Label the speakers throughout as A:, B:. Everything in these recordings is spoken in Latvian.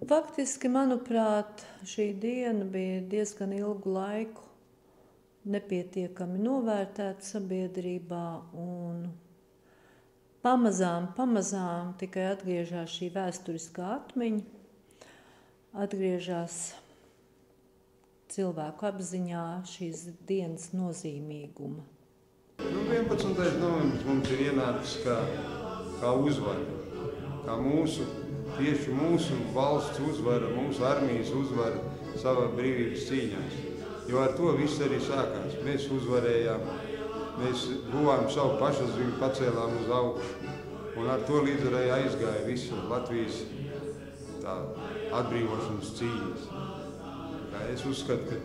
A: Faktiski, manuprāt, šī diena bija diezgan ilgu laiku nepietiekami novērtēta sabiedrībā, un pamazām tikai atgriežas šī vēsturiskā atmiņa, atgriežas cilvēku apziņā šīs dienas nozīmīguma.
B: 11. novembris mums ir ienācis kā uzvara, kā tieši mūsu valsts uzvara, mūsu armijas uzvara savā brīvības cīņās. Jo ar to viss arī sākās. Mēs uzvarējām, mēs guvām savu pašapziņu, pacēlām uz augšu, un ar to līdz arī aizgāja visa Latvijas atbrīvošanas cīņas. Es uzskatu,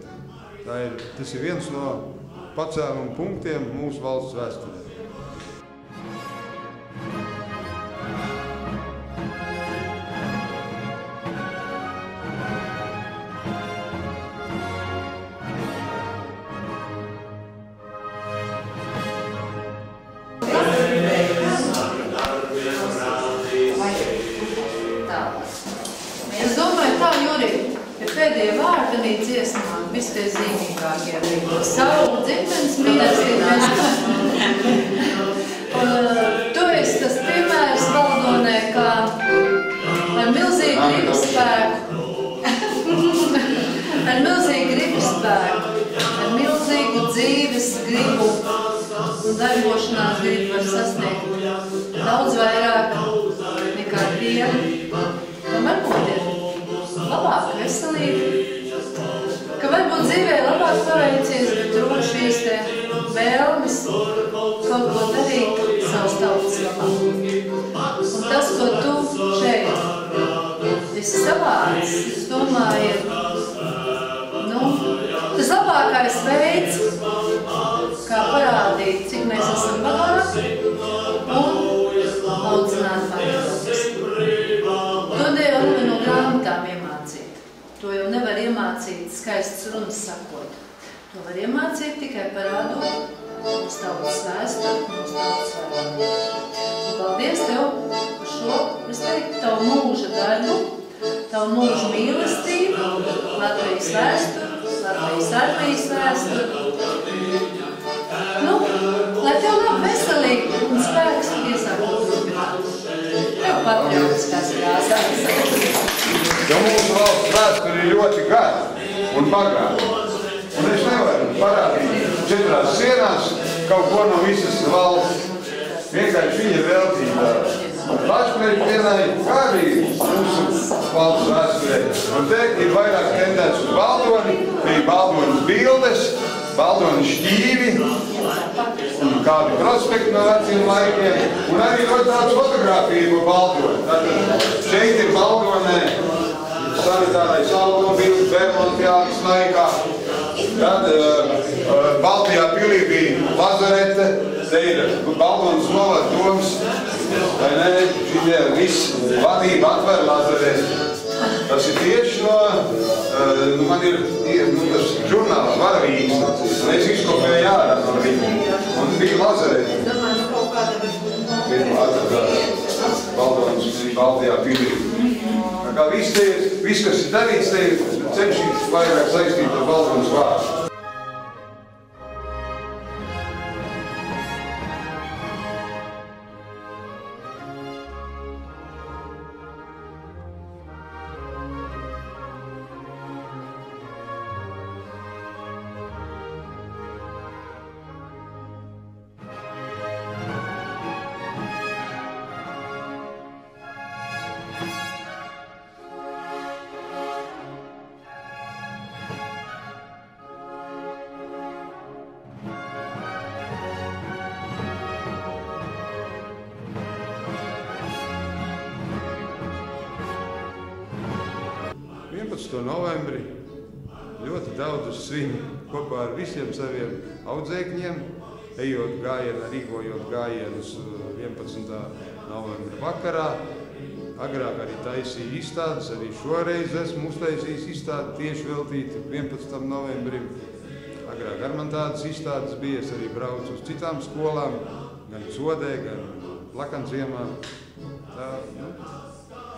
B: ka tas ir viens no pacēluma punktiem mūsu valsts vēsturē.
A: Es domāju, tā, Juri, ir pēdējie vārdi arī dziesmā, visi tie zīmīgākie bija. Savu dzimtenes mīlestību. Tu esi tas piemērs Valdonē, kā ar milzīgu gribas spēku, ar milzīgu dzīves gribu un darbošanās gribu var sasniegt daudz vairāk nekā vienu. Ka varbūt ir labāka veselība, ka varbūt dzīvē labāk paveicies, bet trūk šīs te vēlmes kaut ko darīt savas tautas labā. Un tas, ko tu šeit esi savāds, es domāju, tas labākais veids, kā parādīt, cik mēs esam bagāti un audzināt patriotismu. To jau nevar no grāmatām iemācīt. To jau nevar iemācīt skaistas runas sakot. To var iemācīt tikai parādot mūsu tautas vēsturi, mūsu tautas vārdu. Un paldies tev par šo, es teiktu, tavu mūža darbu, tavu mūža mīlestību, Latvijas vēsturi, Latvijas armijas vēsturi. Lai tev nav veselīgi un spēks iesākot turpināt. Tev patriotiskās krāsās.
B: Jo mūsu valsts vēsture ir ļoti gara un bagāta. Un es nevaru parādīt 4 sienās kaut ko no visas valsts. Vienkārši viņa veltība pašpreizdienai, kā arī mūsu valsts vēsturē. Un te ir vairāk tendēts uz Baldoni, arī Baldonas bildes, Baldonas šķīvi, un kādi prospekti no veciem laikiem, un arī ļoti daudz fotogrāfiju no Baldona. Tātad šeit ir Baldonē sanitārais automobilis Bermontiānas laikā. Tad Baltijā pilī bija lazarete, te ir Baldonas novada doms, vai ne, šitie viss vadība atver lazareti. Tas ir tieši no, man ir tas žurnāls Varavīgs, un es izkopēju ārā no viņa, un bija lazareti. Baldonas Baltijā pilī. Tā kā viss, kas ir darīts, te ir cenšīts vairāk saistīt ar Baldonas vārdu. Novembrī ļoti daudz svin kopā ar visiem saviem audzēkņiem, ejot gājienā, rīkojot gājienus 11. novembra vakarā. Agrāk arī taisīja izstādes, arī šoreiz esmu uztaisījis izstādi tieši veltīti 11. novembrim. Agrāk ar man tādas izstādes bija, es arī braucu uz citām skolām, gan Sodē, gan Lakanziemā.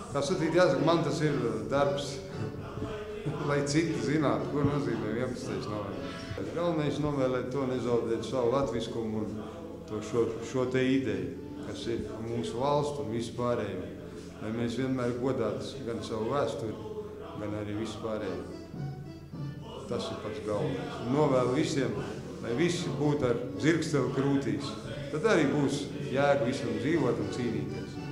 B: Kā sacīt, jāsaka, man tas ir darbs, lai citi zinātu, ko nozīmē 11. novembris. Galvenais novēlēt to nezaudēt savu latviskumu un šo te ideju, kas ir mūsu valsts un visu pārējo. Lai mēs vienmēr godātu gan savu vēsturi, gan arī visu pārējo. Tas ir pats galvenais. Novēlu visiem, lai visi būtu ar zirgsteli krūtīs. Tad arī būs jēga visam dzīvot un cīnīties.